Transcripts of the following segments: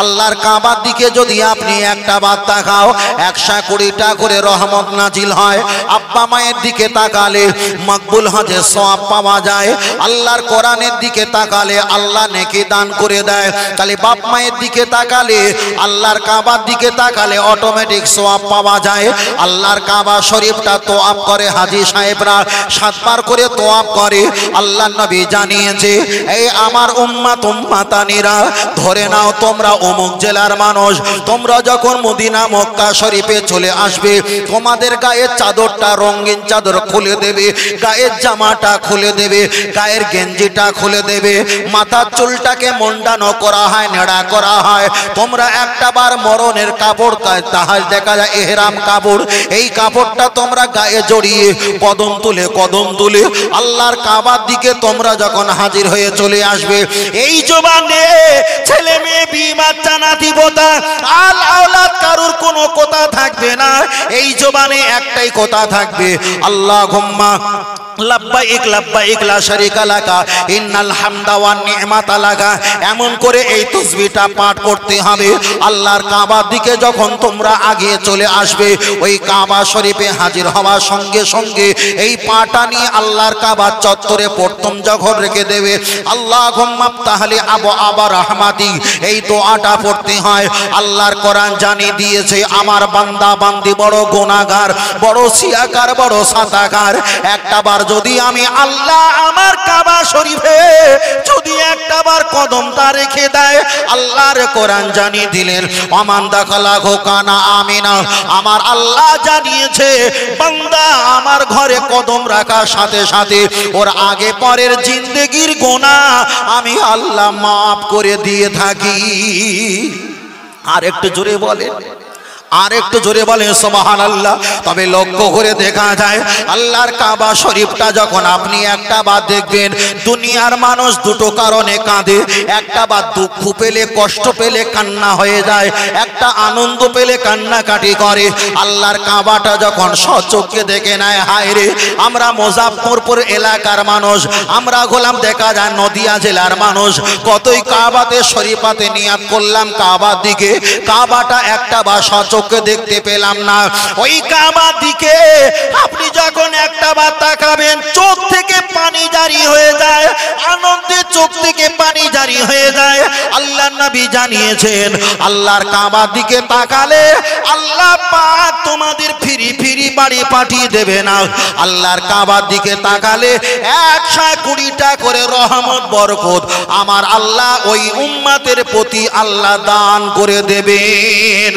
আল্লাহর কাবার দিকে যদি আপনি একটা বার তাকাও 120টা করে রহমত নাজিল হয়। আব্বা মায়ের দিকে তাকালে মকবুল হজের সওয়াব পাওয়া যায়। আল্লাহর কোরআনের দিকে তাকালে আল্লাহ নেকি দান করে দেয়। তাহলে বাপ মায়ের দিকে তাকালে, আল্লাহর কাবার দিকে তাকালে অটোমেটিক সওয়াব পাওয়া যায়। আল্লাহর কাবা শরীফটা তোয়াব করে হাজী সাহেবরা 7 বার করে তোয়াব করে। আল্লাহর নবী জানিয়েছে, এই আমার উম্মাতানিরা, ধরে নাও তোমরা অমুক জেলার মানুষ, তোমরা যখন মদিনা মক্কা শরীফে চলে আসবে, তোমাদের গায়ের চাদরটা রঙিন চাদর খুলে দেবে, গায়ের জামাটা খুলে দেবে, গায়ের গেঞ্জিটা খুলে দেবে, মাথার চুলটাকে মুন্ডানো করা হয়, নেড়া করা হয়। তোমরা একটা বার মরণের কাপড়, তাহার দেখা যায় ইহরাম কাপড়, এই কাপড়টা তোমরা গায়ে জড়িয়ে কদম তুলে আল্লাহর কাবার দিকে তোমরা যখন হাজির হয়ে চলে আসবে, এই জবানে ছেলে মেয়ে বিয়ে বাচ্চা নাতি পোতা আল আওলাদ কারুর কোনো কথা থাকবে না। এই জবানে একটাই কথা থাকবে, আল্লাহুম্মা লাব্বাইক লাব্বাইক লা শারীকা লাকা ইন্নাল হামদা ওয়ান নি'মাতা লাকা। এমন করে এই তাসবিহটা পাঠ করতে হবে। আল্লাহর কাবার দিকে যখন তোমরা আগে চলে আসবে, ওই কাবা শরীফে হাজির হওয়ার সঙ্গে সঙ্গে এই পাটা নিয়ে আল্লাহর কাবার চত্বরে প্রথম যখন রেখে দেবে, আল্লাহুম্মা তাহলে আবু রাহমাতি, এই দোয়াটা পড়তে হয়। আল্লাহর কোরআন জানিয়ে দিয়েছে, আমার বান্দা বান্দি বড় গুনাহগার, বড় সিয়াকার, বড় সাতাকার। একটা বার যদি আমি আল্লাহ আমার কাবা শরীফে যদি একটা বার কদমটা রেখে দেয়, আল্লাহর কোরআন জানিয়ে দিলেন, ওমান দাখালাহু কানা আমিনা। আমার আল্লাহ জানিয়েছে, বান্দা আমার ঘরে কদম রাখার সাথে সাথে ওর আগে পরের জিন্দেগির গুনাহ আমি আল্লাহ মাফ করে দিয়ে থাকি। আর একটু জোরে বলেন, আর একটু জোরে বলেন সুবহানাল্লাহ। তবে লক্ষ্য করে দেখা যায়, আল্লাহর কাবা শরীফটা যখন আপনি একটা বার দেখবেন, দুনিয়ার মানুষ দুটো কারণে কাঁদে। একটা বার দুঃখ পেলে, কষ্ট পেলে কান্না হয়ে যায়, একটা আনন্দ পেলে কান্নাকাটি করে। আল্লাহর কাবাটা যখন সচক্ষে দেখে নেয়, হায় রে, আমরা মুজাফফরপুর এলাকার মানুষ, আমরা গোলাম দেখা যায় নদিয়া জেলার মানুষ, কতই কাবাতে শরীফাতে নিয়াত করলাম কাবার দিকে, কাবাটা একটা বার চোখে দেখতে পেলাম না। ওই কাবার দিকে আপনি যখন একটা বার তাকাবেন, চোখ থেকে পানি জারি হয়ে যায়, আনন্দে চোখ থেকে পানি জারি হয়ে যায়। আল্লাহর নবী জানিয়েছেন, আল্লাহর কাবার দিকে তাকালে আল্লাহ পাক তোমাদের ফিরি ফিরি বাড়ি পাঠিয়ে দেবে না। আল্লাহর কাবার দিকে তাকালে 120টা করে রহমত বরকত আমার আল্লাহ ওই উম্মতের প্রতি আল্লাহ দান করে দেবেন।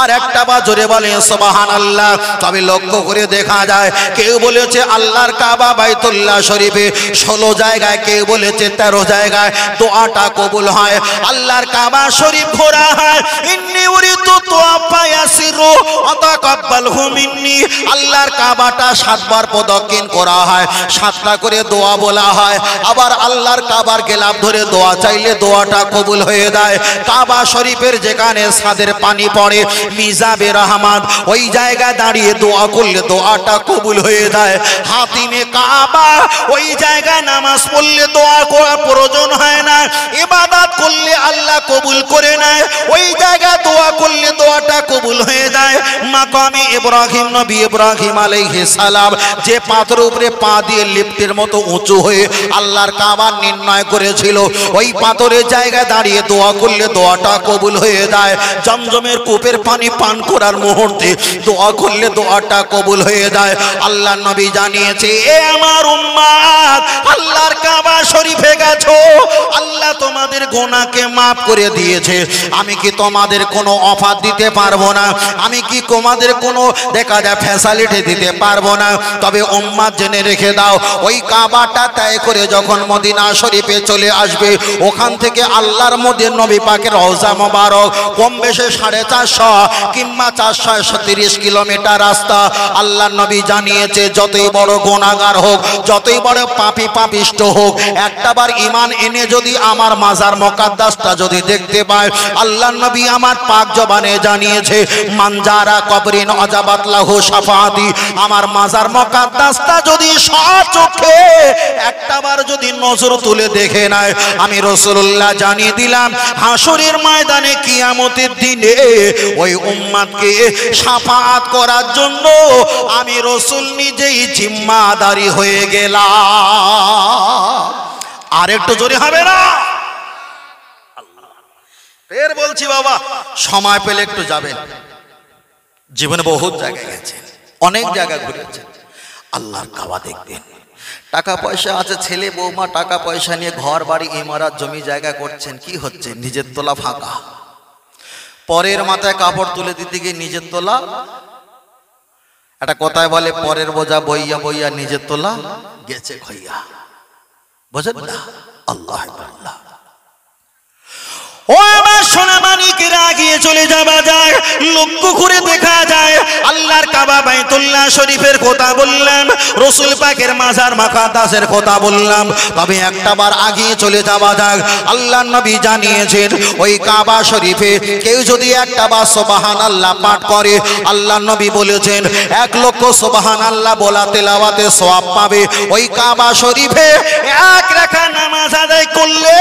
আর একটা বার জোরে বলেন সুবহানাল্লাহ। তবে লক্ষ্য করে দেখা যায়, কেউ বলেছে আল্লাহর কাবা বাইতুল্লাহ শরীফে 16 জায়গায়, কেউ বলেছে 13 জায়গায় দোয়াটা কবুল হয়। আল্লাহর কাবা শরীফ ঘোরা হয়, ইন্নী উরিদু তুওয়াফা ইয়াসিরু ওয়াতাকাব্বালহু মিন্নি। আল্লাহর কাবাটা 7 বার প্রদক্ষিণ করা হয়, 7টা করে দোয়া বলা হয়। আবার আল্লাহর কাবার গেলাপ ধরে দোয়া চাইলে দোয়াটা কবুল হয়ে যায়। কাবা শরীফের যেখানে ছাদের পানি পড়ে, মিজাবে রহমান, ওই জায়গায় দাঁড়িয়ে দোয়া করলে দোয়াটা কবুল হয়ে যায়। হাতিমে কাবা, ওই জায়গায় নামাজ পড়লে দোয়া করার প্রয়োজন হয় না, ইবাদত করলে আল্লাহ কবুল করে নেয়। ওই জায়গায় দোয়া করলে দোয়াটা কবুল হয়ে যায়। মাকামে ইব্রাহিম, নবী ইব্রাহিম আলাইহিস সালাম যে পাথরের উপরে পা দিয়ে লিফটের মতো উঁচু হয়ে আল্লাহর কাবা নির্ণয় করেছিল, ওই পাথরের জায়গায় দাঁড়িয়ে দোয়া করলে দোয়াটা কবুল হয়ে যায়। জমজমের কূপের পানি পান করার মুহূর্তে দোয়া করলে দোয়াটা কবুল হয়ে যায়। আল্লাহর নবী জানিয়েছে, এ আমার উম্মত, আল্লাহর কাবা শরীফে গেছো, আল্লাহ তোমাদের গুনাহকে maaf করে দিয়েছে। আমি কি তোমাদের কোনো অফার দিতে পারবো না? আমি কি তোমাদের কোনো দেখা যায় ফ্যাসিলিটি দিতে পারবো না? তবে উম্মত জেনে রেখে দাও, ওই কাবাটা ত্যাগ করে যখন মদিনা শরীফে চলে আসবে, ওখান থেকে আল্লাহর মধ্যে নবী পাকের রওজা মোবারক কম বেশি 450 কিংবা 430 কিলোমিটার রাস্তা। আল্লাহর নবী জানিয়েছে, যতই বড় গুনাহগার হোক, যতই বড় পাপী পাপিষ্ট হোক, একটাবার ঈমান এনে যদি আমার মাজার মুকাদ্দাসটা যদি দেখতে পায়, আল্লাহর নবী আমার পাক জবানে জানিয়েছে মানজারা কবরিন আজাবাত লাহু শাফাআতি। আমার মাজার মুকাদ্দাসটা যদি সচক্ষে একটাবার যদি নজর তুলে দেখে নেয়, আমি রাসূলুল্লাহ জানিয়ে দিলাম হাসরের ময়দানে কিয়ামতের দিনে ওই উম্মতকে শাফাআত করার জন্য আমি রাসূল নিজেই জিম্মাদারি হয়ে গেলাম। আর একটু জোরে হবে না? ফের বলছি বাবা, সময় পেলে একটু যাবেন। জীবনে বহুত জায়গায় গেছেন, অনেক জায়গা ঘুরেছেন, আল্লাহর কাবা দেখবেন। টাকা পয়সা আছে, ছেলে বৌমা টাকা পয়সা নিয়ে ঘর বাড়ি ইমারত জমি জায়গা করছেন, কি হচ্ছে? নিজের তোলা ফাঁকা। পরের মাথায় কাপড় তুলে দিতে গিয়ে নিজের তোলা, একটা কথায় বলে পরের বোঝা বইয়া বইয়া নিজের তোলা গেছে খইয়া। বুঝেন না? আল্লাহ আল্লাহ। ও আমার সোনা মানিকেরা, আগিয়ে চলে যাওয়া যায়, লক্ষ্য করে দেখা যায় আল্লাহর কাবা বাইতুল্লাহ শরীফের কথা বললাম, রাসূল পাকের মাজার মুকাদ্দাসের কথা বললাম, তবে একটাবার আগিয়ে চলে যাওয়া যাক। আল্লাহর নবী জানিয়েছেন ওই কাবা শরীফে কেউ যদি একটাবার সুবহানাল্লাহ পাঠ করে, আল্লাহর নবী বলেছেন 1 লক্ষ সুবহানাল্লাহ বলা তেলাওয়াতে সওয়াব পাবে। ওই কাবা শরীফে 1 রাকাত নামাজ আদায় করলে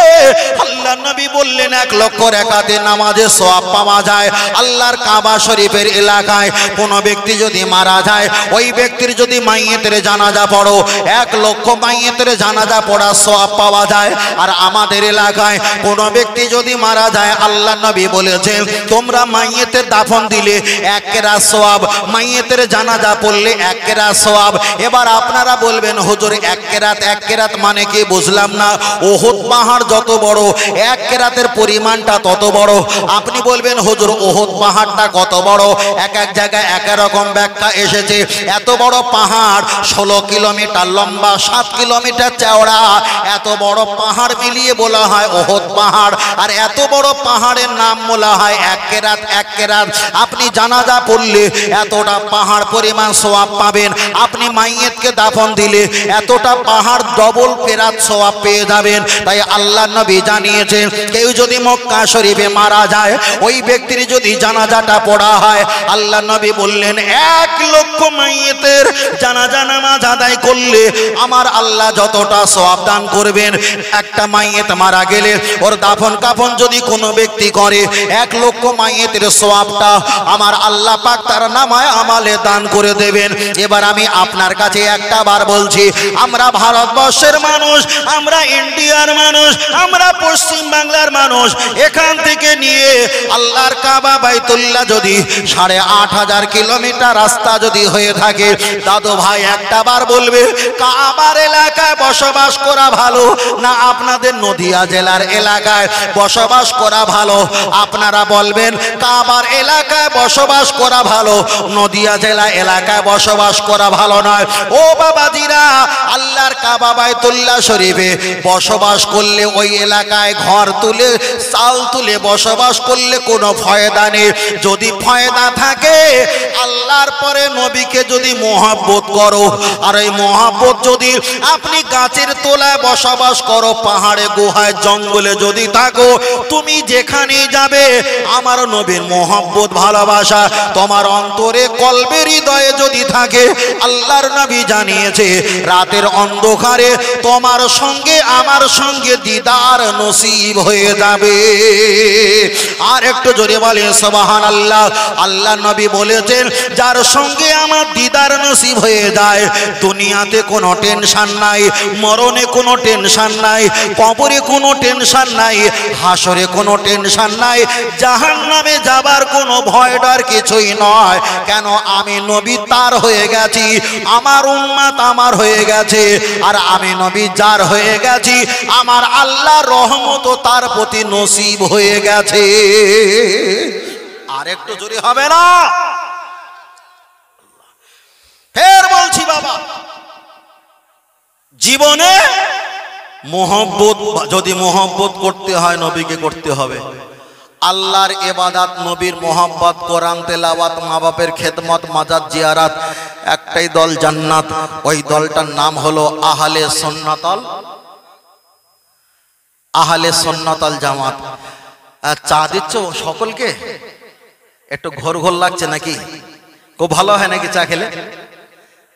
আল্লাহর নবী বললেন 1 লক্ষ রাকাতে নামাজে সওয়াব পাওয়া যায়। আল্লাহর কাবা শরীফের এলাকায় কোন ব্যক্তি যদি মারা যায়, ওই ব্যক্তির যদি মাইয়েতের জানাজা পড়ো 1 লক্ষ মাইয়েতের জানাজা পড়া সওয়াব পাওয়া যায়। আর আমাদের এলাকায় কোন ব্যক্তি যদি মারা যায়, আল্লাহর নবী বলেছেন তোমরা মাইয়েতের দাফন দিলে 1 কেরাত সওয়াব, মাইয়েতের জানাজা পড়লে 1 কেরাত সওয়াব। এবার আপনারা বলবেন হুজুর 1 কেরাত মানে কি? বুঝলাম না। উহুদ পাহাড় যত বড় 1 কেরাতের পরিমাণটা তত বড়। আপনি বলবেন হুজুর উহুদ পাহাড়টা কত বড়? এক এক জায়গায় এক রকম ব্যাখ্যা এসেছে। এত বড় পাহাড় 16 কিলোমিটার লম্বা, 7 কিলোমিটার চওড়া, এত বড় পাহাড় মিলিয়ে বলা হয় উহুদ পাহাড়। আর এত বড় পাহাড়ের নাম বলা হয় 1 কেরাত। 1 কেরাত আপনি জানাজা পড়লে এতটা পাহাড় পরিমাণ সওয়াব পাবেন। আপনি মাইয়েতকে দাফন দিলে এতটা পাহাড় ডবল কেরাত সওয়াব পেয়ে যাবেন। তাই আল্লাহর নবী জানিয়েছেন কেউ যদি মক্কা শরীফে মারা যায়, ওই ব্যক্তির যদি জানাজাটা পড়া হয়, আল্লাহ নবী বললেন 1 লক্ষ মাইয়েতের জানাজা নামাজ আদায় করলে আমার আল্লাহ যতটা সওয়াব দান করবেন। একটা মাইয়েত মারা গেলে ওর দাফন কাফন যদি কোনো ব্যক্তি করে, 1 লক্ষ মাইয়েতের সওয়াবটা আমার আল্লাহ পাক তার নামায় আমালে দান করে দেবেন। এবার আমি আপনার কাছে একটা বার বলছি, আমরা ভারতবর্ষের মানুষ, আমরা ইন্ডিয়ার মানুষ, আমরা পশ্চিম বাংলার মানুষ, এখান থেকে নিয়ে আল্লাহর কাবা বাইতুল্লাহ যদি 8500 কিলোমিটার রাস্তা যদি হয়ে থাকে, দাদু ভাই একটা বার বলবে কাবার এলাকায় বসবাস করা ভালো না আপনাদের নদিয়া জেলার এলাকায় বসবাস করা ভালো? আপনারা বলবেন কাবার এলাকায় বসবাস করা ভালো, নদিয়া জেলা এলাকায় বসবাস করা ভালো নয়। ও বাবাজিরা, আল্লাহর কাবা বাইতুল্লাহ শরীফে বসবাস করলে ওই এলাকায় ঘর তুলে চাল তুলে বসবাস করলে কোনো ফায়দা নেই। যদি ফায়দা থাকে, আল্লাহর পরে নবীকে যদি মহব্বত করো, আর এই মহব্বত যদি আপনি গাছের তলায় বসবাস করো, পাহাড়ে গুহায় জঙ্গলে যদি থাকো, তুমি যেখানেই যাবে আমার নবীর মহব্বত ভালোবাসা তোমার অন্তরে কলবে হৃদয়ে যদি থাকে, আল্লাহর নবী জানিয়েছে রাতের অন্ধকারে তোমার সঙ্গে আমার সঙ্গে দিদার নসিব হয়ে যাবে। আর একটু জোরে বলে সুবহানাল্লাহ। আল্লাহ নবী বলেছেন যার সঙ্গে আমার দিদার নসিব হয়ে যায়, দুনিয়াতে কোনো টেনশন নাই, মরণে কোনো টেনশন নাই, কবরে কোনো টেনশন নাই, হাসরে কোনো টেনশন নাই, জাহান্নামে যাবার কোনো ভয় ডর কিছুই নয়। কেন? আমি নবী তার হয়ে গেছি, আমার উম্মত আমার হয়ে গেছে, আর আমি নবী যার হয়ে গেছি, আমার আল্লাহর রহমত তার প্রতি নসিব হয়ে গেছে। আর একটু জোরে হবে না? ফের বলছি বাবা, জীবনে মোহব্বত, যদি মোহব্বত করতে হয় নবীকে করতে হবে। আল্লাহর ইবাদত, নবীর মোহাব্বত, কোরআন তেলাওয়াত, মা বাপের খেদমত, মাজার জিয়ারত, একটাই দল জান্নাত। ওই দলটার নাম হলো আহলে সুন্নাত আল জামাত। চা দিচ্ছ সকলকে? একটু ঘোর ঘোর লাগছে নাকি? খুব ভালো হয় নাকি চা খেলে?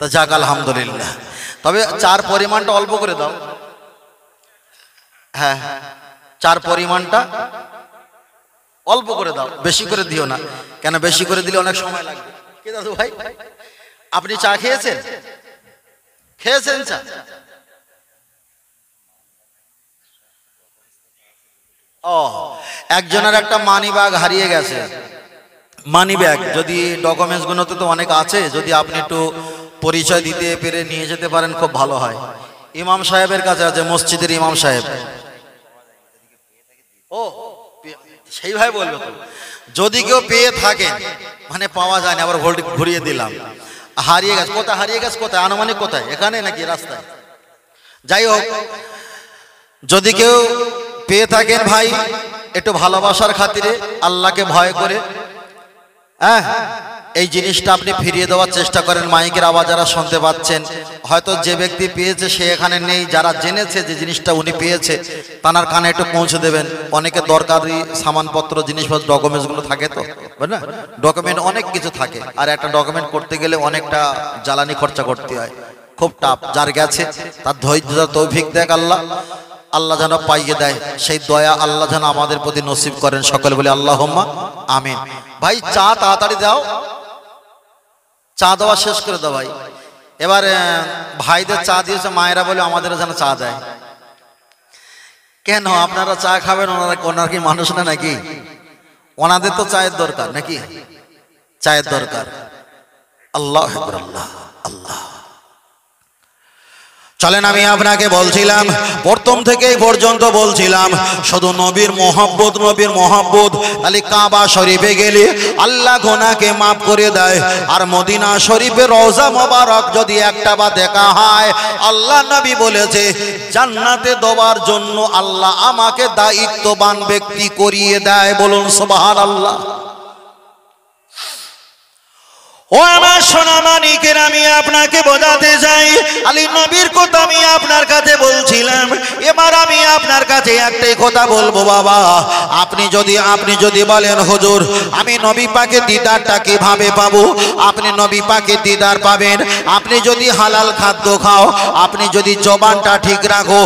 তা যাক আলহামদুলিল্লাহ। তবে চার পরিমাণটা অল্প করে দাও। হ্যাঁ, চার পরিমাণটা অল্প করে দাও, বেশি করে দিও না। কেন বেশি করে দিলে অনেক সময় লাগবে। কি দাদু ভাই, আপনি চা খেয়েছেন? খেয়েছেন চা? ও, একজনের একটা মানি ব্যাগ হারিয়ে গেছে। মানি ব্যাগ যদি ডকুমেন্টস গুলোতে তো অনেক আছে, যদি আপনি একটু পরিচয় দিতে পেরে নিয়ে যেতে পারেন খুব ভালো হয়। ইমাম সাহেবের কাছে আছে, মসজিদের ইমাম সাহেব। ও, সেইভাবে বলবে তো। যদি কেউ পেয়ে থাকেন, মানে পাওয়া যায় না, আবার ঘুরিয়ে দিলাম, হারিয়ে গেছে। কোথায় হারিয়ে গেছে? কোথায় আনুমানিক কোথায়? এখানে নাকি রাস্তায়? যাই হোক, যদি কেউ পেয়ে থাকেন ভাই, একটু ভালোবাসার খাতিরে, আল্লাহকে ভয় করে, হ্যাঁ, এই জিনিসটা আপনি ফিরিয়ে দেওয়ার চেষ্টা করেন। মাইকের আওয়াজ যারা শুনতে পাচ্ছেন, হয়তো যে ব্যক্তি পেয়েছে সে এখানে নেই, যারা জেনেছে যে জিনিসটা উনি পেয়েছে তার কানে একটু পৌঁছে দেবেন। অনেকে দরকারি সামানপত্র, জিনিসপত্র, ডকুমেন্টসগুলো থাকে তো, বুঝলেন না? ডকুমেন্ট অনেক কিছু থাকে, আর একটা ডকুমেন্ট করতে গেলে অনেকটা জ্বালানি খরচা করতে হয়, খুব টাফ। যার গেছে তার ধৈর্য তৌফিক দেখ আল্লাহ, আল্লাহ যেন পাইয়ে দেয়, সেই দয়া আল্লাহ যেন আমাদের প্রতি নসিব করেন। সকলে বলে আল্লাহুম্মা আমিন। ভাই চা তাড়াতাড়ি দাও, চা দেওয়া শেষ করে দাও ভাই। এবার ভাইদের চা দিয়েছে, মায়েরা বলে আমাদের যেন চা দেয়। কেন আপনারা চা খাবেন? ওনারা কি মানুষ না নাকি? ওনাদের তো চায়ের দরকার নাকি? চায়ের দরকার। আল্লাহ আল্লাহ আল্লাহ। চলেন, আমি আপনাকে বলছিলাম, প্রথম থেকে পর্যন্ত বলছিলাম শুধু নবীর মোহাব্বত, নবীর মোহাব্বত। তাহলে কাবা শরীফে গেলে আল্লাহ গুনাহকে মাফ করে দেয়, আর মদিনা শরীফে রওজা মোবারক যদি একটা বা দেখা হয়, আল্লাহ নবী বলেছে জান্নাতে দেওয়ার জন্য আল্লাহ আমাকে দায়িত্ববান ব্যক্তি করিয়ে দেয়। বলুন সুবহানাল্লাহ। ও আমার সোনা মানিকের, আমি আপনাকে বোঝাতে চাই, আলী নবীর কথা আমি আপনার কাছে বলছিলাম। এবার আমি আপনার কাছে একটাই কথা বলবো বাবা, আপনি যদি বলেন হুজুর আমি নবী পাকের দিদারটা কিভাবে পাবো? আপনি নবী পাকের দিদার পাবেন আপনি যদি হালাল খাদ্য খাও, আপনি যদি জবানটা ঠিক রাখো,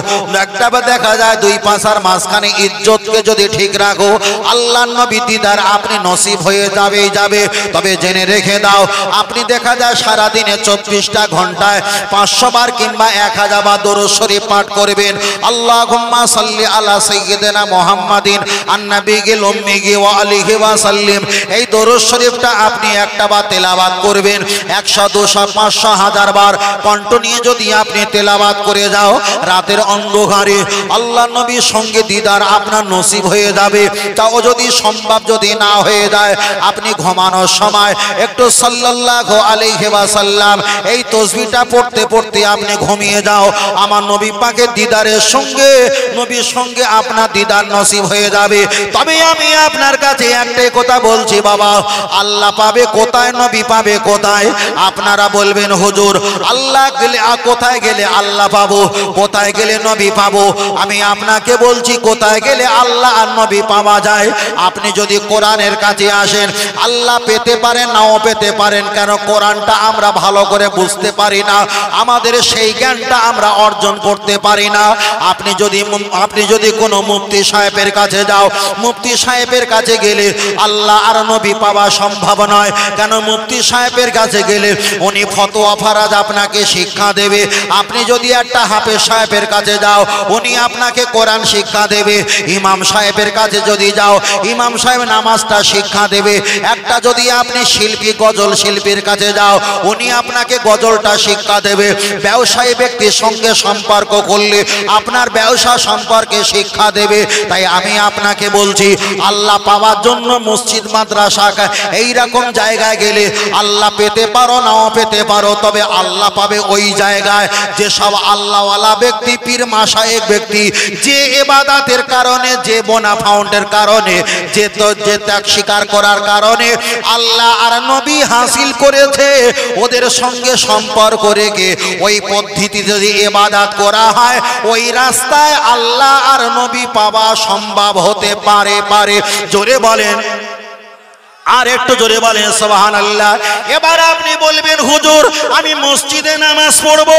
একটা দেখা যায় দুই পাশার মাঝখানে ইজ্জতকে যদি ঠিক রাখো, আল্লাহর নবী দিদার আপনি নসিব হয়ে যাবে। তবে জেনে রেখে দাও, আপনি দেখা যায় সারাদিনে 24টা ঘন্টায় 500 বার কিংবা 1000 বার দরুদ শরীফ পাঠ করবেন। আল্লাহুম্মা সাল্লি আলা সাইয়্যিদিনা মুহাম্মাদিন আন-নাবিয়্যিল উম্মি ওয়া আলিহি ওয়া সাল্লিম। এই দরুদ শরীফটা আপনি একটা বার তেলাওয়াত করবেন 100 200 500 1000 বার কণ্ঠ নিয়ে যদি আপনি তেলাওয়াত করে যাও, রাতের অন্ধকারে আল্লাহর নবীর সঙ্গে দিদার আপনার নসিব হয়ে যাবে। তাও যদি সম্ভব যদি না হয়ে যায়, আপনি ঘুমানোর সময় একটু সাল্লাল্লাহু আলাইহি ওয়াসাল্লাম এই তাসবিহটা পড়তে পড়তে আপনি ঘুমিয়ে যাও, আমার নবী পাকের দিদারের সঙ্গে, নবীর সঙ্গে আপনার দিদার নসিব হয়ে যাবে। তবে আমি আপনার কাছে একটাই কথা বলছি বাবা, আল্লাহ পাবে কোথায়, নবী পাবে কোথায়? আপনারা বলবেন হুজুর আল্লাহ গেলে কোথায় গেলে আল্লাহ পাবো, কোথায় গেলে নবী পাবো? আমি আপনাকে বলছি কোথায় গেলে আল্লাহ আর নবী পাওয়া যায়। আপনি যদি কোরআনের কাছে আসেন, আল্লাহ পেতে পারেন নাও পেতে পারেন। কেন? কোরআনটা আমরা ভালো করে বুঝতে পারি না, আমাদের সেই জ্ঞানটা আমরা অর্জন করতে পারি না। আপনি যদি কোনো মুফতি সাহেবের কাছে যাও, মুফতি সাহেবের কাছে গেলে আল্লাহ আর নবী পাওয়া সম্ভব নয়। কেন? মুফতি সাহেবের কাছে গেলে উনি ফতোয়া ফারাজ আপনাকে শিক্ষা দেবে। আপনি যদি একটা হাফেজ সাহেবের কাছে যাও, উনি আপনাকে কোরআন শিক্ষা দেবে। ইমাম সাহেবের কাছে যদি যাও, ইমাম সাহেব নামাজটা শিক্ষা দেবে। একটা যদি আপনি শিল্পী, গজল শিল্পীর কাছে যাও, উনি আপনাকে গজলটা শিক্ষা দেবে। ব্যবসায়ী ব্যক্তির সঙ্গে সম্পর্ক করলে আপনার ব্যবসা সম্পর্কে শিক্ষা দেবে। তাই আমি আপনাকে বলছি, আল্লাহ পাওয়ার জন্য মসজিদ, মাদ্রাসা, এইরকম জায়গায় গেলে আল্লাহ পেতে পারো নাও পেতে পারো, তবে আল্লাহ পাবে ওই জায়গায় যেসব আল্লাহওয়ালা ব্যক্তি, পীর মাশায়েখ ব্যক্তি, যে ইবাদতের কারণে, যে বোনাফাউন্ডের কারণে, যে ত্যাগ স্বীকার করার কারণে আল্লাহ আর নবী হাসিল করেছে, ওদের সঙ্গে সম্পর্ক রেখে ওই পদ্ধতি যদি ইবাদত করা হয়, ওই রাস্তায় আল্লাহ আর নবী পাওয়া সম্ভব হতে পারে। জোরে বলেন আর একটু জোরে বলেন সুবহানাল্লাহ। এবার আপনি বলবেন হুজুর আমি মসজিদে নামাজ পড়বো,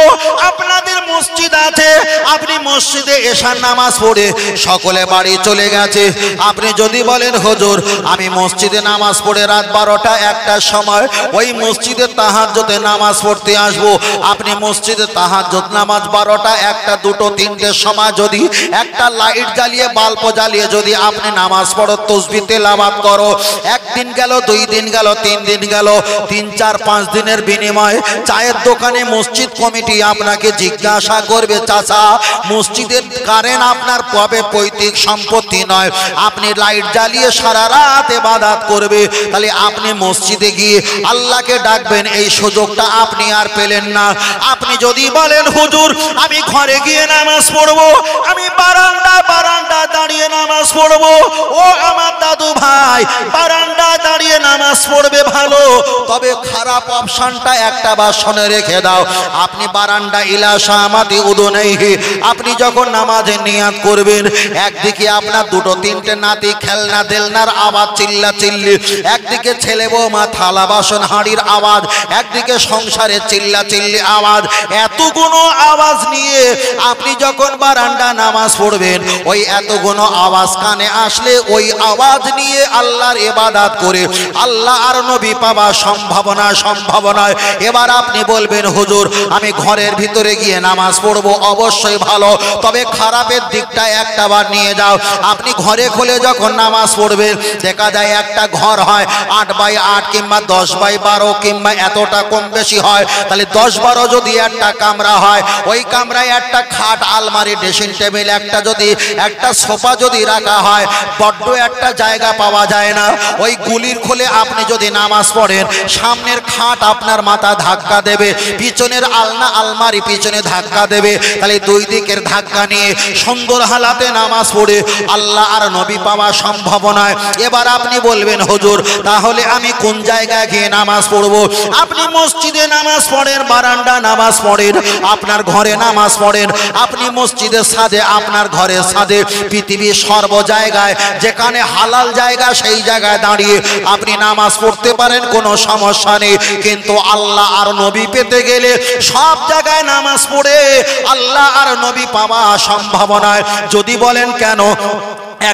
আপনাদের মসজিদ আছে, আপনি মসজিদে এশার নামাজ পড়ে সকলে বাড়ি চলে গেছে। আপনি যদি বলেন হুজুর আমি মসজিদে নামাজ পড়ে রাত 12টা 1টার সময় ওই মসজিদে তাহাজ্জুদে নামাজ পড়তে আসবো, আপনি মসজিদে তাহাজ্জুদ নামাজ 12টা 1টা 2টো 3টের সময় যদি একটা লাইট জ্বালিয়ে বাল্ব জ্বালিয়ে যদি আপনি নামাজ পড়ো, তাসবিহ তেলাওয়াত করো, একদিন গেল, 2 দিন গেল, 3 দিন গেল, 3 4 5 দিনের বিনিময়ে চায়ের দোকানে মসজিদ কমিটি আপনাকে জিজ্ঞাসা করবে চাচা মসজিদের কারেন্ট আপনার পাবে পৈতৃক সম্পত্তি নয়, আপনি লাইট জ্বালিয়ে সারা রাত ইবাদত করবে, তাহলে আপনি মসজিদে গিয়ে আল্লাহকে ডাকবেন, এই সুযোগটা আপনি আর পেলেন না। আপনি যদি বলেন হুজুর আমি ঘরে গিয়ে নামাজ পড়বো, আমি বারান্দা দাঁড়িয়ে নামাজ পড়বো, ও আমার দাদু ভাই বারান্দা দাঁড়িয়ে নামাজ পড়বে ভালো, তবে খারাপ অপশনটা একটা বার শুনে রেখে দাও। আপনি বারান্দা ইলা শামাতি উদুনাইহি, আপনি যখন নামাজে নিয়াত করবেন, একদিকে আপনার 2টো 3টে নাতি খেলনা দেলনার আওয়াজ চিল্লা চিল্লি, একদিকে ছেলে বৌমা থালা বাসন হাঁড়ির আওয়াজ, একদিকে সংসারে চিল্লা চিল্লি আওয়াজ, এতগুলো আওয়াজ নিয়ে আপনি যখন বারান্দা নামাজ পড়বেন, ওই এতগুলো আওয়াজ কানে আসলে ওই আওয়াজ নিয়ে আল্লাহর ইবাদত করে আল্লাহ আর নবী পাওয়া সম্ভাবনায়। এবার আপনি বলবেন হুজুর আমি ঘরের ভিতরে গিয়ে নামাজ পড়বো, অবশ্যই ভালো, তবে খারাপের দিকটা একটা বার নিয়ে যাও। আপনি ঘরে খুলে যখন নামাজ পড়বেন, দেখা যায় একটা ঘর হয় 8x8 কিংবা 10x12 কিংবা এতটা কম বেশি হয়, তাহলে 10-12 যদি একটা কামরা হয়, ওই কামরায় একটা খাট আলমারি ড্রেসিং টেবিল একটা সোফা যদি রাখা হয়, বড্ড একটা জায়গা পাওয়া যায় না। ওই গুলির খুলে আপনি যদি নামাজ পড়েন, সামনের খাট আপনার মাথা ধাক্কা দেবে, পিছনের আলনা আলমারি পিছনে ধাক্কা দেবে, তাহলে 2 দিকের ধাক্কা নিয়ে সুন্দর হালাতে নামাজ পড়ে আল্লাহ আর নবী পাওয়া সম্ভাবনায়। এবার আপনি বলবেন হুজুর তাহলে আমি কোন জায়গায় গিয়ে নামাজ পড়বো? আপনি মসজিদে নামাজ পড়েন, বারান্দা নামাজ পড়েন, আপনার ঘরে নামাজ পড়েন, আপনি মসজিদের ছাদে, আপনার ঘরের ছাদে, পৃথিবীর সর্ব জায়গায় যেখানে হালাল জায়গা সেই জায়গায় দাঁড়িয়ে আপনি নামাজ পড়তে পারেন, কোনো সমস্যা নেই। কিন্তু আল্লাহ আর নবী পেতে গেলে সব জায়গায় নামাজ পড়ে আল্লাহ আর নবী পাওয়া সম্ভাবনায়। যদি বলেন কেন,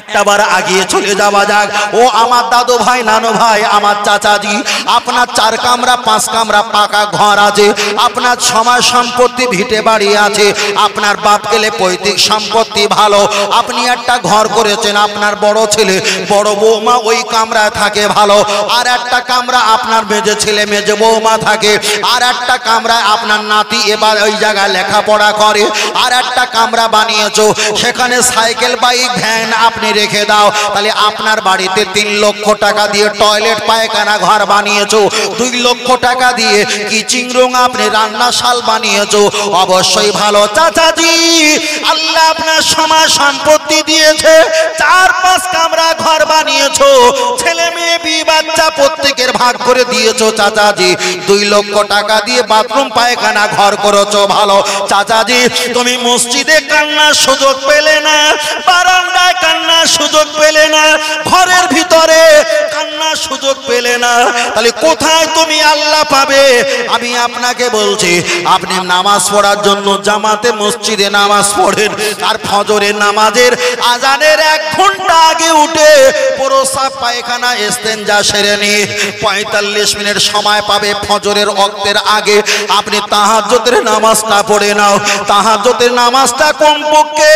একটাবার আগিয়ে চলে যাওয়া যাক। ও আমার দাদু ভাই, নানু ভাই, আমার চাচাজি, আপনার 4 কামরা 5 কামরা পাকা ঘর আছে, আপনার সময় সম্পত্তি ভিটে বাড়ি আছে, আপনার বাপ গেলে পৈতৃক সম্পত্তি ভালো, আপনি একটা ঘর করেছেন, আপনার বড় ছেলে বড় বৌমা ওই কামরায় থাকে ভালো, আর একটা কামরা আপনার মেজে ছেলে মেজে বৌমা থাকে, আর একটা কামরায় আপনার নাতি এবার ওই জায়গায় লেখাপড়া করে, আর একটা কামরা বানিয়েছো সেখানে সাইকেল বাইক ভ্যান আপনি রেখে দাও, তাহলে আপনার বাড়িতে 3 লক্ষ টাকা দিয়ে টয়লেট পায়খানা ঘর বানিয়েছো, 2 লক্ষ টাকা দিয়ে কিচিং রুম আপনি রান্নাশাল বানিয়েছো, অবশ্যই ভালো। চাচাজি আল্লাহ আপনার সময় সম্পত্তি দিয়েছে, 4-5 কামরা ঘর বানিয়েছো, ছেলে মেয়ে বিয়ে বাচ্চা প্রত্যেকের ভাগ করে দিয়েছো, চাচাজি 2 লক্ষ টাকা দিয়ে বাথরুম পায়খানা ঘর করেছো, ভালো। চাচাজি তুমি মসজিদে কান্নার সুযোগ পেলে না, বারান্দায় কান্নার সুযোগ পেলে না, ঘরের ভিতরে কান্নার সুযোগ পেলে না, তাহলে কোথায় তুমি আল্লাহ পাবে? আমি আপনাকে বলছি, আপনি নামাজ পড়ার জন্য জামাতে মসজিদে নামাজ পড়েন, আর ফজরের নামাজের আজানের 1 ঘন্টা আগে উঠে প্রস্রাব পায়খানা ইস্তেঞ্জা সেরে নিয়ে 45 মিনিট সময় পাবে ফজরের ওয়াক্তের আগে আপনি তাহাজ্জুদের নামাজটা পড়ে নাও। তাহাজ্জুদের নামাজটা কমপক্ষে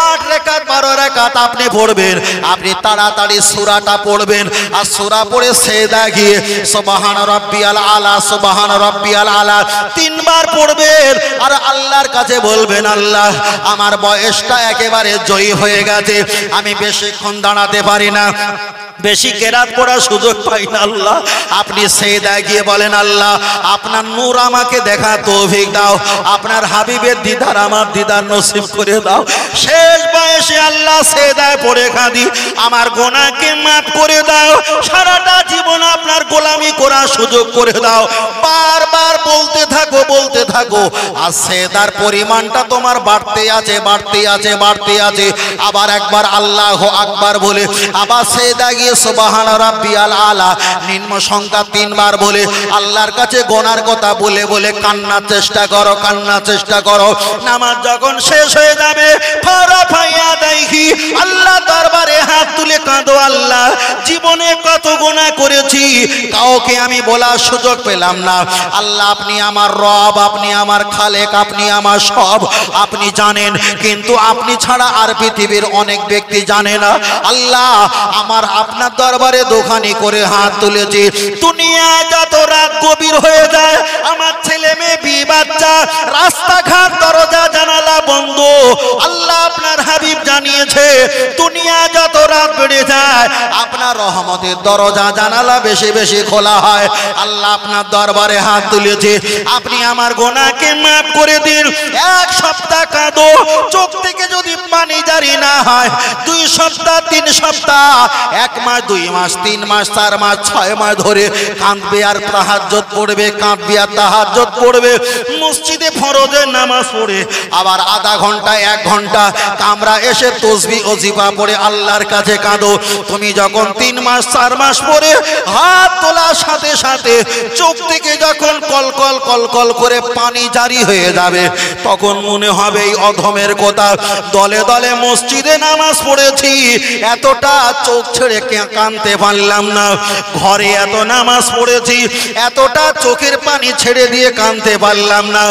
8 রাকাত 12 রাকাত আপনি পড়বেন, আপনি তাড়াতাড়ি সূরাটা পড়বেন, আর সূরা পড়ে সেজদা গিয়ে সুবহান রাব্বিয়াল আলা সুবহান রাব্বিয়াল আলা 3 বার পড়বেন, আর আল্লাহর কাছে বলবেন আল্লাহ আমার বয়সটা একেবারে জয়ী হয়ে গেছে, আমি বেশিক্ষণ দাঁড়াতে পারি না, বেশি কেরাত পড়ার সুযোগ পাই না, আল্লাহ আপনি সেজদায় গিয়ে বলেন আল্লাহ আপনার নূর আমাকে দেখা তৌফিক দাও, আপনার হাবিবের দিদার আমার দিদার নসিব করে দাও। শেষ বয়সে আল্লাহ সেজদায় পড়ে কাঁদি, আমার গুনাহকে মাফ করে দাও, সারাটা জীবন গোনা আপনার গোলামি করার সুযোগ করে দাও। বারবার বলতে থাকো বলতে থাকো, আর সেজদার পরিমাণটা তোমার বাড়তে আছে বাড়তে আছে বাড়তে আছে। আবার একবার আল্লাহু আকবার বলে আবার সেজদা গিয়ে সুবহান রাব্বিয়াল আলা নিম্ন সংখ্যা 3 বার বলে আল্লাহর কাছে গোনার কথা বলে বলে কান্নার চেষ্টা করো, কান্নার চেষ্টা করো। নামাজ যখন শেষ হয়ে যাবে ফারাফাইয়া দাইহি আল্লাহ দরবারে হাত তুলে কাঁদো, আল্লাহ জীবনে কত গুনাহ করেছি কাউকে আমি বলার সুযোগ পেলাম না। আল্লাহ আপনি আমার রব, আপনি আমার খালেক, আপনি আমার সব, আপনি জানেন, কিন্তু আপনি ছাড়া আর পৃথিবীর অনেক ব্যক্তি জানে না। আল্লাহ আমার আপনার দরবারে দোকানি করে হাত তুলেছি। দুনিয়া যত রাত গভীর হয়ে যায়, আমার ছেলে মেয়ে বি বাচ্চা রাস্তাঘাট দরজা জানালা বন্ধ, আল্লাহ আপনার হাবিব জানিয়েছে দুনিয়া যত রাত বেড়ে যায় আপনার রহমতের দরজা জানালা বেশি বেশি খোলা হয়। আল্লাহ আপনার দরবারে হাত তুলেছে, আপনি আমার গুনাহকে মাফ করে দিন। এক সপ্তাহ কাঁদো, চোখ থেকে যদি পানি জারি না হয় 2 সপ্তাহ 3 সপ্তাহ 1 মাস 2 মাস 3 মাস 4 মাস 6 মাস ধরে কাঁদবে আর তাহাজ্জুদ পড়বে, কাঁদবে আর তাহাজ্জুদ পড়বে। মসজিদে ফরজের নামাজ পড়ে আবার আধা ঘন্টা 1 ঘন্টা কামরা এসে তাসবিহ ওজিফা পড়ে আল্লাহর কাছে কাঁদো। তুমি যখন 3 মাস 4 মাস পরে হাত তোলার সাথে সাথে চোখ থেকে যখন কলকল কলকল করে পানি জারি হয়ে যাবে, তখন মনে হবে এই অধমের কথা, দলে দলে মসজিদে নামাজ পড়েছি, এতটা চোখ ছেড়ে কাঁদতে পারলাম না। ঘরে এত নামাজ পড়েছি, এতটা চোখের পানি ছেড়ে দিয়ে কাঁদতে পারলাম না।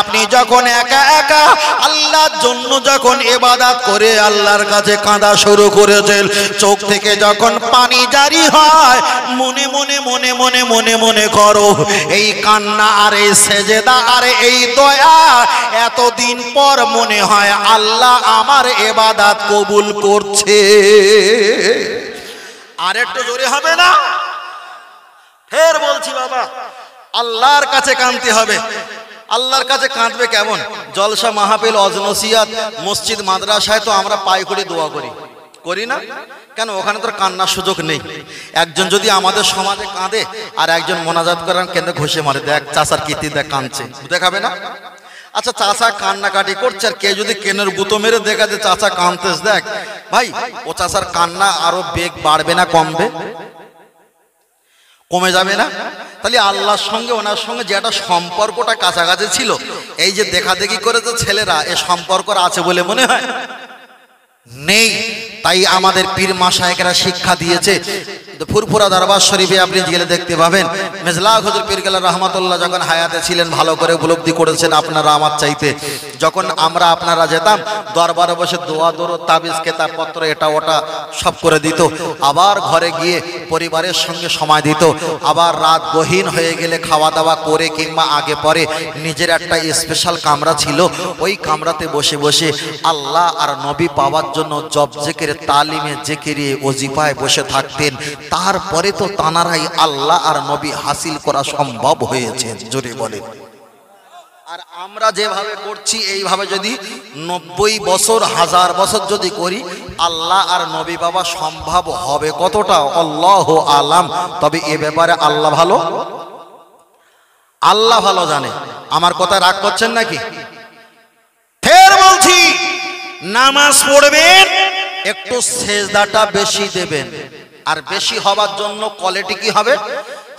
আপনি যখন একা একা আল্লাহর জন্য যখন ইবাদত করে আল্লাহর কাছে কাঁদা শুরু করেছেন, চোখ থেকে যখন পানি জারি হয়, মনে মনে মনে মনে মনে মনে করো এই কান্না আর এই সেজদা আর এই দয়া এতদিন পর মনে হয় আল্লাহ আমার ইবাদত কবুল করছে। আর একটু জোরে হবে না? ফের বলছি বাবা, আল্লাহর কাছে কাঁদতে হবে। আল্লাহর কাছে কাঁদবে কেমন? জলসা মাহফিল অজনসিয়াত মসজিদ মাদ্রাসায় তো আমরা পায়ে করে দোয়া করি, করি না কেন? ওখানে তো কান্নার সুযোগ নেই। একজন যদি আমাদের সমাজে কাঁদে আর একজন মোনাজাত করার কেন্দ্রে ঘষে মারে, দেখ চাচার কীর্তি দেখ কাঁদছে, দেখাবে না? আচ্ছা চাচা কান্নাকাটি করছে আর কে যদি কেনের গুঁতো মেরে দেখা যে চাচা কাঁদতেস, দেখ ভাই ও চাচার কান্না আরো বেগ বাড়বে না কমবে? কমে যাবে না? তাহলে আল্লাহর সঙ্গে ওনার সঙ্গে যে একটা সম্পর্কটা কাছাকাছি ছিল, এই যে দেখা দেখি করেছে ছেলেরা, এ সম্পর্ক আছে বলে মনে হয় নেই। তাই আমাদের পীর মাশায়েখরা শিক্ষা দিয়েছে। ফুরফুরা দরবার শরীফে আপনি গেলে দেখতে পাবেন মেজলা হুজুর পীর কেবলা রহমাতুল্লাহ যখন হায়াতে ছিলেন ভালো করে উপলব্ধি করেছেন আপনারা আমার চাইতে। যখন আমরা আপনারা যেতাম দরবারে বসে দোয়া দরুদ তাবিজ কেতাব পত্র এটা ওটা সব করে দিত, আবার ঘরে গিয়ে পরিবারের সঙ্গে সময় দিত, আবার রাত গহীন হয়ে গেলে খাওয়া দাওয়া করে কিংবা আগে পরে নিজের একটা স্পেশাল কামরা ছিল, ওই কামরাতে বসে বসে আল্লাহ আর নবী পাওয়ার জন্য জব জিকির তালিমে জিকিরে ওজিফায় বসে থাকতেন। তারপরে তো তানারাই আল্লাহ আর নবী হাসিল করা সম্ভব হয়েছে, জোরে বলে। আর আমরা যেভাবে করছি এইভাবে যদি 90 বছর 1000 বছর যদি করি, আল্লাহ আর নবী বাবা সম্ভব হবে কতটা আল্লাহু আলাম। তবে এ ব্যাপারে আল্লাহ ভালো, আল্লাহ ভালো জানে। আমার কথা রাগ করছেন নাকি? ফের বলছি, নামাজ পড়বেন একটু সেজদাটা বেশি দেবেন, আর বেশি হবার জন্য কোয়ালিটি কি হবে?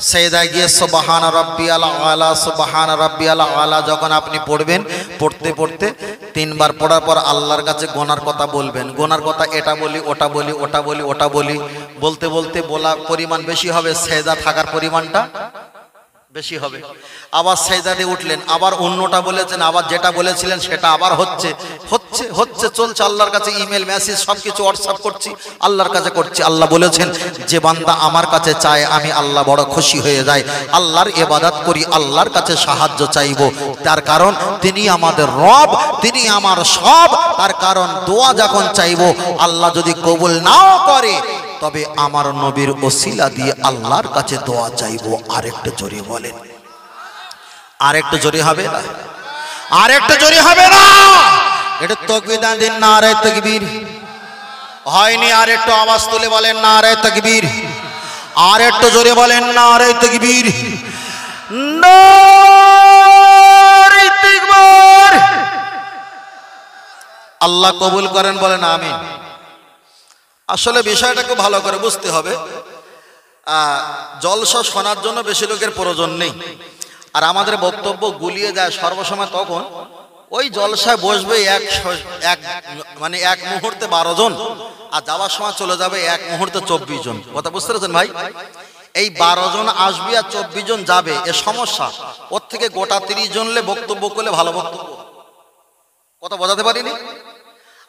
সেজদায় গিয়ে সুবহান রাব্বিয়াল আলা সুবহান রাব্বিয়াল আলা যখন আপনি পড়বেন, পড়তে পড়তে 3 বার পড়ার পর আল্লাহর কাছে গোনার কথা বলবেন। গোনার কথা এটা বলি ওটা বলি ওটা বলি ওটা বলি, বলতে বলতে বলা পরিমাণ বেশি হবে, সেজদা থাকার পরিমাণটা বেশি হবে। আবার সেজদাতে উঠলেন, আবার অন্যটা বলেছেন, আবার যেটা বলেছিলেন সেটা আবার হচ্ছে হচ্ছে হচ্ছে চলছে। আল্লাহর কাছে ইমেল মেসেজ সবকিছু হোয়াটসঅ্যাপ করছি, আল্লাহর কাছে করছি। আল্লাহ বলেছেন যে বান্দা আমার কাছে চায় আমি আল্লাহ বড় খুশি হয়ে যাই। আল্লাহর ইবাদত করি, আল্লাহর কাছে সাহায্য চাইব, তার কারণ তিনি আমাদের রব, তিনি আমার সব। তার কারণ দোয়া যখন চাইব আল্লাহ যদি কবুল নাও করে, তবে আমার নবীর ওসিলা দিয়ে আল্লাহর কাছে দোয়া চাইব। আরেকটু জোরে বলেন, আরেকটু জোরে হবে না? আরেকটু জোরে হবে না? এটা তাকবীর দিন, নারায়ে তাকবীর। হয়নি, আরেকটু আওয়াজ তুলে বলেন নারায়ে তাকবীর। আর একটু জোরে বলেন নারে তাকবীর, নারে তাকবীর। আল্লাহ কবুল করেন, বলেন আমিন। আসলে বিষয়টা খুব ভালো করে বুঝতে হবে। জলসা শোনার জন্য বেশি লোকের প্রয়োজন নেই, আর আমাদের বক্তব্য গুলিয়ে যায় সর্বসময় তখন ওই জলসায় বসবে এক মুহূর্তে 12 জন, আর যাওয়ার সময় চলে যাবে এক মুহূর্তে 24 জন। কথা বুঝতে পেরেছেন ভাই? এই 12 জন আসবে আর 24 জন যাবে, এ সমস্যা। ওর থেকে গোটা 30 জনলে বক্তব্য করলে ভালো বক্তব্য। কথা বোঝাতে পারিনি?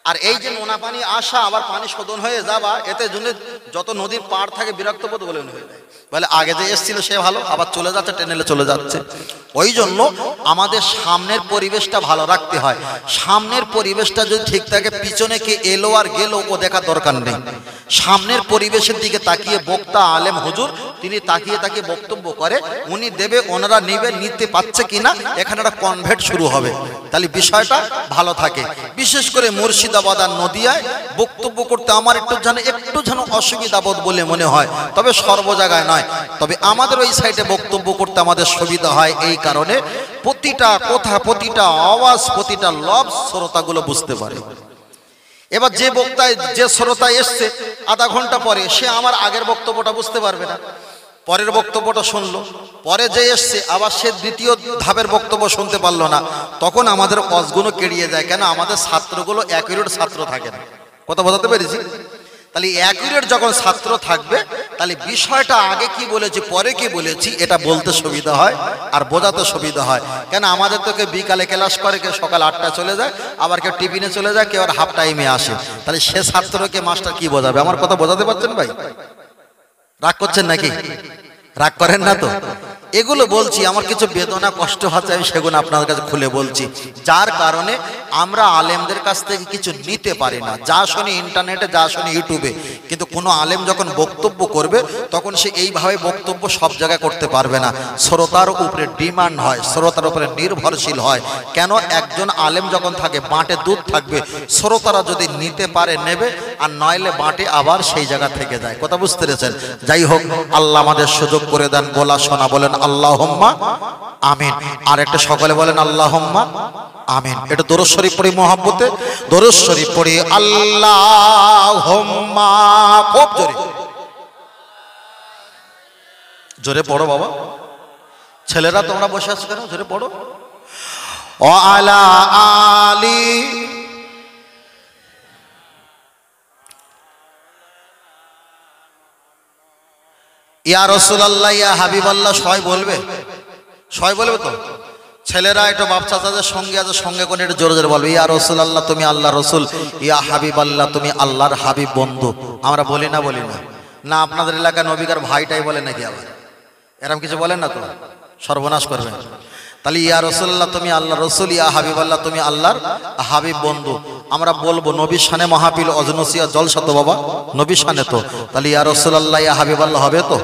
আর এই যে নোনা পানি আসা আবার পানি শোধন হয়ে যাবা, এতে জন্য যত নদীর পাড় থাকে বিরক্ত বোধ বলে হয়ে যায়, বলে আগে যে এসছিল সে ভালো, আবার চলে যাচ্ছে, টেনেলে চলে যাচ্ছে। ওই জন্য আমাদের সামনের পরিবেশটা ভালো রাখতে হয়। সামনের পরিবেশটা যদি ঠিক থাকে, পিছনে কে এলো আর গেল ও দেখার দরকার নেই। সামনের পরিবেশের দিকে তাকিয়ে বক্তা আলেম হুজুর তিনি তাকিয়ে তাকিয়ে বক্তব্য করে, উনি দেবে, ওনারা নেবে, নিতে পারছে কিনা, এখানে একটা কনভার্ট শুরু হবে, তাহলে বিষয়টা ভালো থাকে। বিশেষ করে মুর্শিদাবাদ আর নদিয়ায় বক্তব্য করতে আমার একটু যেন অসুবিধা বোধ বলে মনে হয়, তবে সর্ব জায়গায় নয়। তবে আমাদের ওই সাইডে বক্তব্য করতে আমাদের সুবিধা হয়, এই কারণে প্রতিটা কথা, প্রতিটা আওয়াজ, প্রতিটা লব শ্রোতাগুলো বুঝতে পারে। এবার যে বক্তায় যে শ্রোতা এসছে আধা ঘন্টা পরে, সে আমার আগের বক্তব্যটা বুঝতে পারবে না, পরের বক্তব্যটা শুনলো, পরে যে এসছে আবার সে দ্বিতীয় ধাপের বক্তব্য শুনতে পারলো না, তখন আমাদের অজগুলো কেড়িয়ে যায়। কেন? আমাদের ছাত্রগুলো অ্যাকুরেট ছাত্র থাকে না। কথা বোঝাতে পেরেছি? তাহলে অ্যাকুরেট যখন ছাত্র থাকবে, তাহলে বিষয়টা আগে কি বলেছি পরে কি বলেছি এটা বলতে সুবিধা হয় আর বোঝাতে সুবিধা হয়। কেন? আমাদের তো কেউ বিকালে ক্লাস করে, কেউ সকাল 8টায় চলে যায়, আবার কেউ টিফিনে চলে যায়, কেউ আর হাফ টাইমে আসে। তাহলে সে ছাত্রকে মাস্টার কি বোঝাবে? আমার কথা বোঝাতে পারছেন ভাই? রাগ করছেন নাকি? রাগ করেন না তো? এগুলো বলছি, আমার কিছু বেদনা কষ্ট হচ্ছে, আমি সেগুলো আপনাদের কাছে খুলে বলছি। যার কারণে আমরা আলেমদের কাছ থেকে কিছু নিতে পারি না, যা শুনি ইন্টারনেটে, যা শুনি ইউটিউবে। কিন্তু কোনো আলেম যখন বক্তব্য করবে, তখন সে এইভাবে বক্তব্য সব জায়গায় করতে পারবে না। শ্রোতার উপরে ডিমান্ড হয়, শ্রোতার উপরে নির্ভরশীল হয়। কেন? একজন আলেম যখন থাকে, বাঁটে দুধ থাকবে, শ্রোতারা যদি নিতে পারে নেবে, আর নইলে বাঁটে আবার সেই জায়গা থেকে যায়। কথা বুঝতে পেরেছেন? যাই হোক, আল্লাহ আমাদের সুযোগ করে দেন বলা শোনা, বলেন আল্লাহুম্মা আমিন। আর একটা সকলে বলেন আল্লাহুম্মা আমিন। এটা দরুদ শরীফ পড়ি, মহব্বতে দরুদ শরীফ পড়ি, আল্লাহুম্মা। খুব জোরে জোরে পড়ো বাবা, ছেলেরা তোমরা বসে আছো কেন? জোরে পড়ো। ও আলা আলি ইয়া রাসূলুল্লাহ, ইয়া হাবিবাল্লাহ, সবাই বলবে? সবাই বলবে তো? ছেলেরা একটু বাপ চাচাদের সঙ্গে আছে, সঙ্গে করে একটু জোরে জোরে বলবে, ইয়া রাসূলুল্লাহ তুমি আল্লাহ রসুল, ইয়া হাবিবাল্লাহ তুমি আল্লাহর হাবিব বন্ধু। আমরা বলি না? বলি না? না আপনাদের এলাকায় নবীকার ভাইটাই বলে নাকি? আবার এরকম কিছু বলেন না তো? সর্বনাশ করবেন। তাহলে ইয়া রাসূলুল্লাহ তুমি আল্লাহ রসুল, ইয়া হাবিবাল্লাহ তুমি আল্লাহর হাবিব বন্ধু। আমরা বলবো নবীর শানে মাহফিল, অজনসিয়া জলসা তো বাবা, নবীর শানে তো। তাহলে ইয়া রাসূলুল্লাহ ইয়া হাবিবাল্লাহ হবে তো?